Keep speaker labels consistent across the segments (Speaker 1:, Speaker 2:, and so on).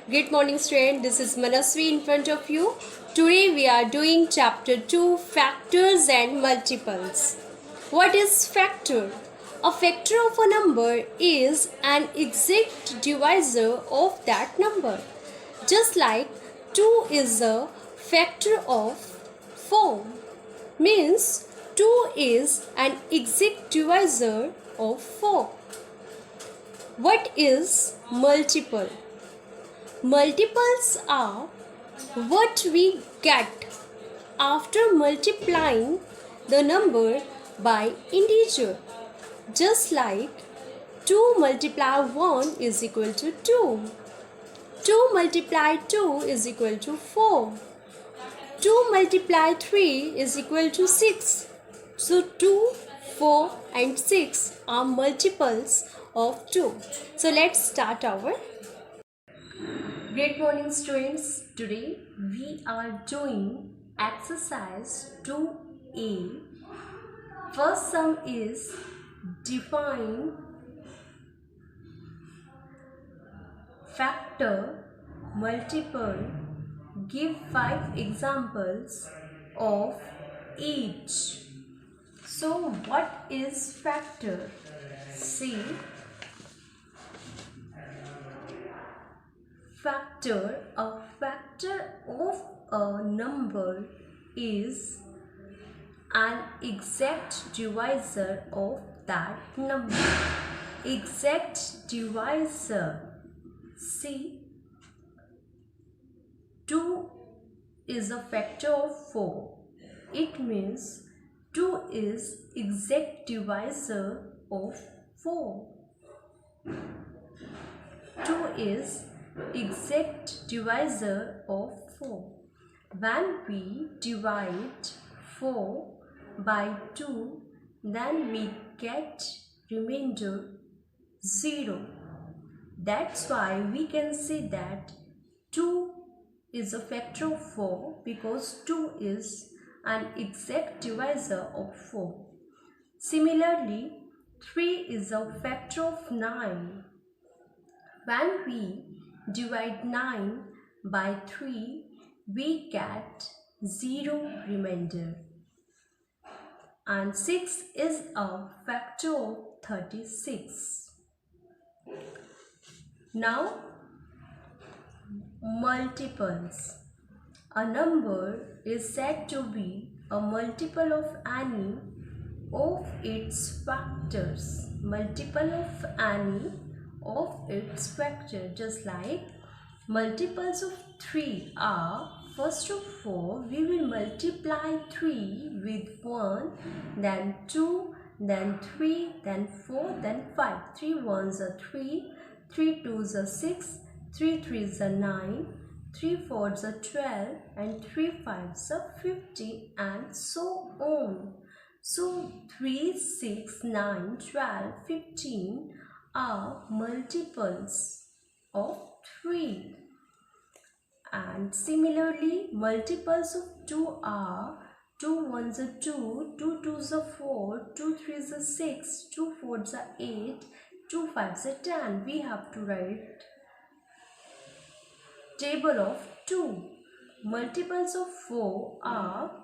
Speaker 1: Good morning, student. This is Manasvi in front of you. Today we are doing chapter 2, factors and multiples. What is factor? A factor of a number is an exact divisor of that number. Just like 2 is a factor of 4, means 2 is an exact divisor of 4. What is multiple? Multiples are what we get after multiplying the number by integer. Just like 2 multiply 1 is equal to 2. 2 multiply 2 is equal to 4. 2 multiply 3 is equal to 6. So 2, 4 and 6 are multiples of 2. So let's start our Great morning, students. Today we are doing exercise 2a. First sum is define factor, multiple, give 5 examples of each. So what is factor? See, a factor of a number is an exact divisor of that number. Exact divisor. See, 2 is a factor of 4. It means 2 is exact divisor of 4. 2 is exact divisor of 4. When we divide 4 by 2, then we get remainder 0. That's why we can say that 2 is a factor of 4 because 2 is an exact divisor of 4. Similarly, 3 is a factor of 9. When we divide 9 by 3, we get 0 remainder. And 6 is a factor of 36. Now, multiples. A number is said to be a multiple of any of its factors. Multiple of any of its factor. Just like multiples of 3 are, first of all, we will multiply 3 with 1, then 2, then 3, then 4, then 5. 3 ones are 3, 3 twos are 6, 3 threes are 9, 3 fours are 12, and 3 fives are 50, and so on. So 3, 6, 9, 12, 15 are multiples of 3. And similarly, multiples of 2 are 2 ones are 2, 2 twos are 4, 2 threes are 6, 2 fours are 8, 2 fives are 10. We have to write table of 2. Multiples of 4 are,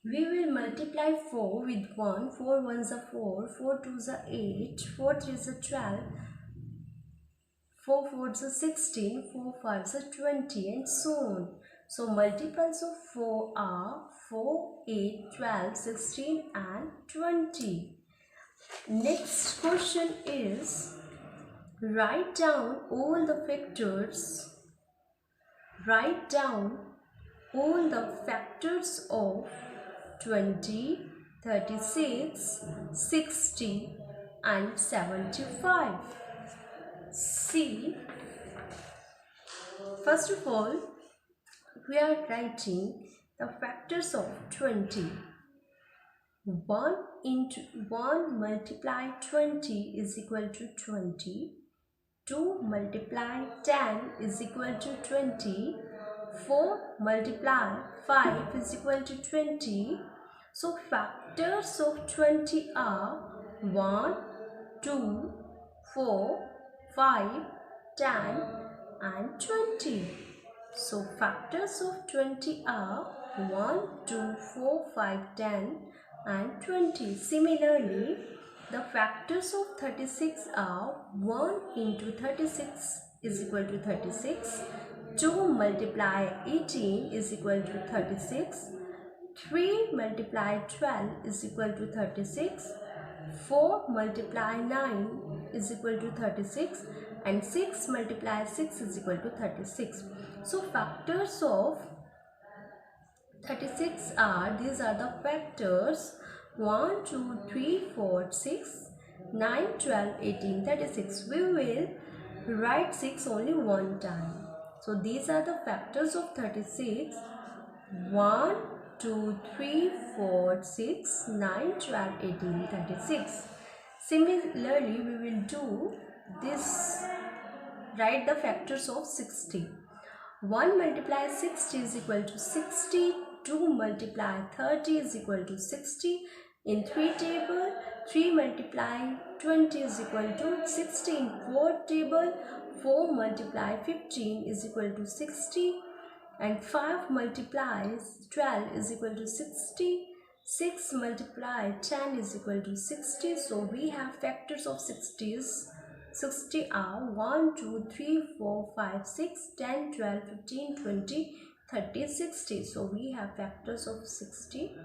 Speaker 1: we will multiply 4 with 1, 4 ones are 4, 4 twos are 8, 4 threes are 12, 4 fours are 16, 4 fives are 20, and so on. So multiples of 4 are 4, 8, 12, 16 and 20. Next question is, write down all the factors. Write down all the factors of 20, 36, 60 and 75. See, first of all, we are writing the factors of 20. 1 multiply 20 is equal to 20. 2 multiply 10 is equal to 20. 4 multiply 5 is equal to 20. So factors of 20 are 1, 2, 4, 5, 10, and 20. So factors of 20 are 1, 2, 4, 5, 10 and 20. Similarly, the factors of 36 are 1 into 36 is equal to 36. 2 multiply 18 is equal to 36. 3 multiply 12 is equal to 36. 4 multiply 9 is equal to 36 and 6 multiply 6 is equal to 36. So factors of 36 are, these are the factors 1, 2, 3, 4, 6, 9, 12, 18, 36. We will write 6 only one time. So these are the factors of 36. 1, 2, 3, 4, 6, 9, 12, 18, 36. Similarly, we will do this, write the factors of 60. 1 multiply 60 is equal to 60. 2 multiply 30 is equal to 60. In 3 table, 3 multiply 20 is equal to 60. In 4 table, 4 multiply 15 is equal to 60. And 5 multiplies 12 is equal to 60. 6 multiply 10 is equal to 60. So we have factors of 60s. 60 are 1, 2, 3, 4, 5, 6, 10, 12, 15, 20, 30, 60. So we have factors of 60.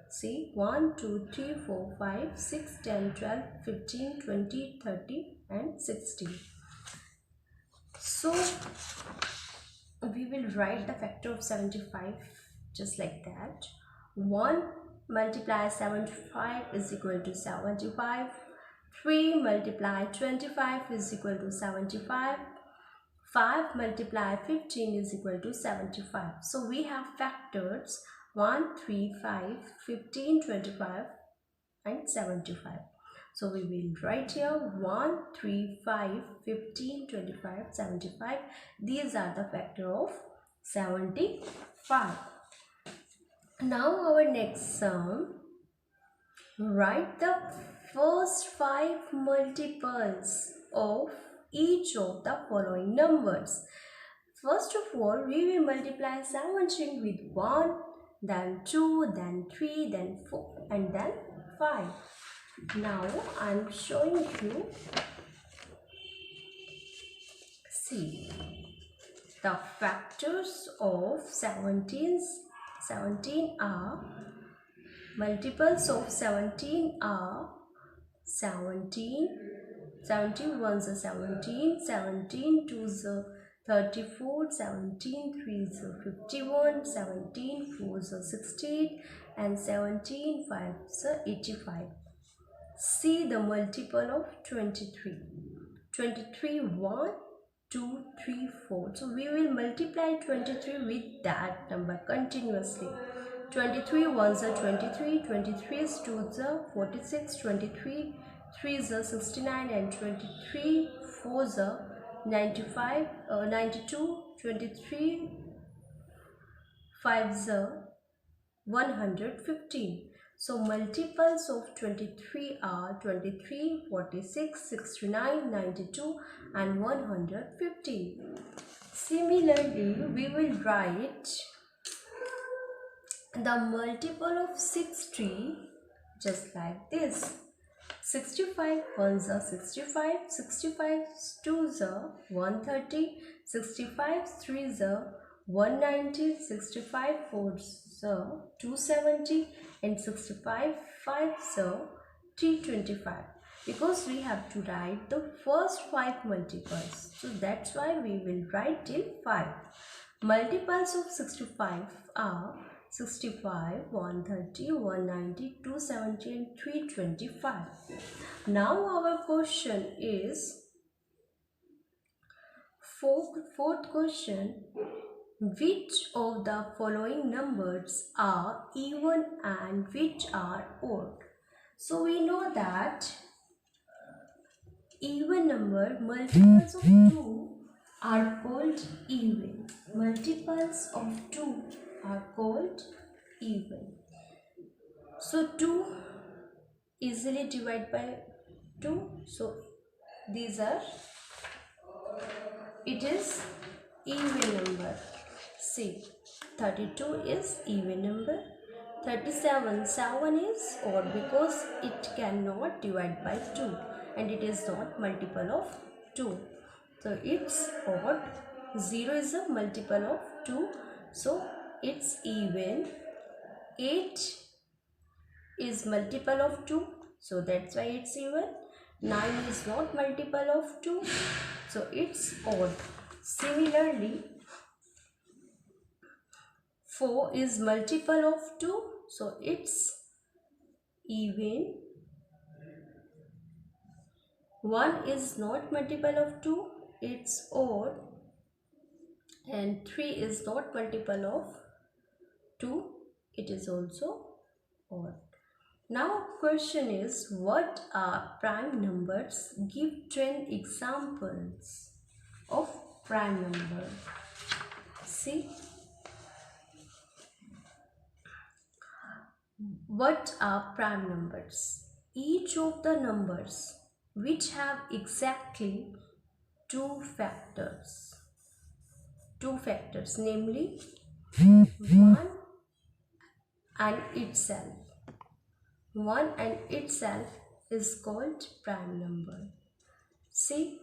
Speaker 1: See, 1, 2, 3, 4, 5, 6, 10, 12, 15, 20, 30 and 60. So we will write the factor of 75 just like that. 1 multiply 75 is equal to 75. 3 multiply 25 is equal to 75. 5 multiply 15 is equal to 75. So we have factors 1, 3, 5, 15, 25 and 75. So we will write here 1, 3, 5, 15, 25, 75. These are the factor of 75. Now our next sum. Write the first 5 multiples of each of the following numbers. First of all, we will multiply 17 with 1, then 2, then 3, then 4 and then 5. Now I am showing you. See, the factors of 17 are, multiples of 17 are 17, 17 ones are 17, 17 twos are 34, 17 threes are 51, 17 fours are 68 and 17 fives are 85. See the multiple of 23. 23 1, 2, 3, 4. So we will multiply 23 with that number continuously. 23 ones are 23, 23 twos are 46, 23 threes are 69 and 23 fours are 92, 23 fives are 115. So multiples of 23 are 23, 46, 69, 92 and 115. Similarly, we will write the multiple of 60 just like this. 65 ones are 65, 65 twos are 130, 65 threes are 190, 65 fours are 270 and 65 fives are 325. Because we have to write the first 5 multiples, so that's why we will write till 5. Multiples of 65 are 65, 130, 190, 270 and 325. Now our question is, fourth question, which of the following numbers are even and which are odd? So we know that even number, multiples of 2 are called even. Multiples of 2 are called even. So 2 easily divided by 2. So these are, it is even number. See, 32 is even number. 37, 7 is odd because it cannot divide by 2 and it is not multiple of 2. So it's odd. 0 is a multiple of 2. So it's even. 8 is multiple of 2. So that's why it's even. 9 is not multiple of 2. So it's odd. Similarly, 4 is multiple of 2. So it's even. 1 is not multiple of 2. It's odd. And 3 is not multiple of 2. It is also odd. Now question is, what are prime numbers? Give 10 examples of prime number. See, what are prime numbers? Each of the numbers which have exactly two factors, namely 1 and itself. 1 and itself is called prime number. See,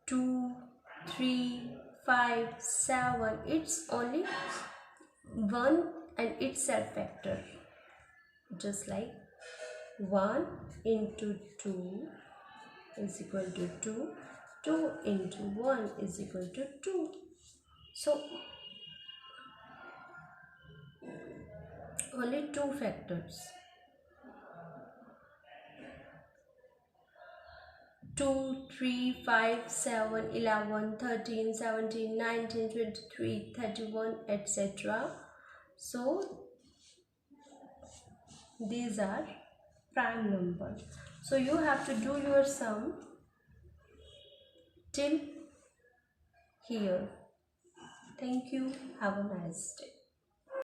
Speaker 1: 2, 3, 5, 7, it's only 1 and itself factor. Just like 1 into 2 is equal to 2, 2 into 1 is equal to 2. So only two factors. 2, 3, 5, 7, 11, 13, 17, 19, 23, 31, etc. So these are prime numbers. So you have to do your sum till here. Thank you. Have a nice day.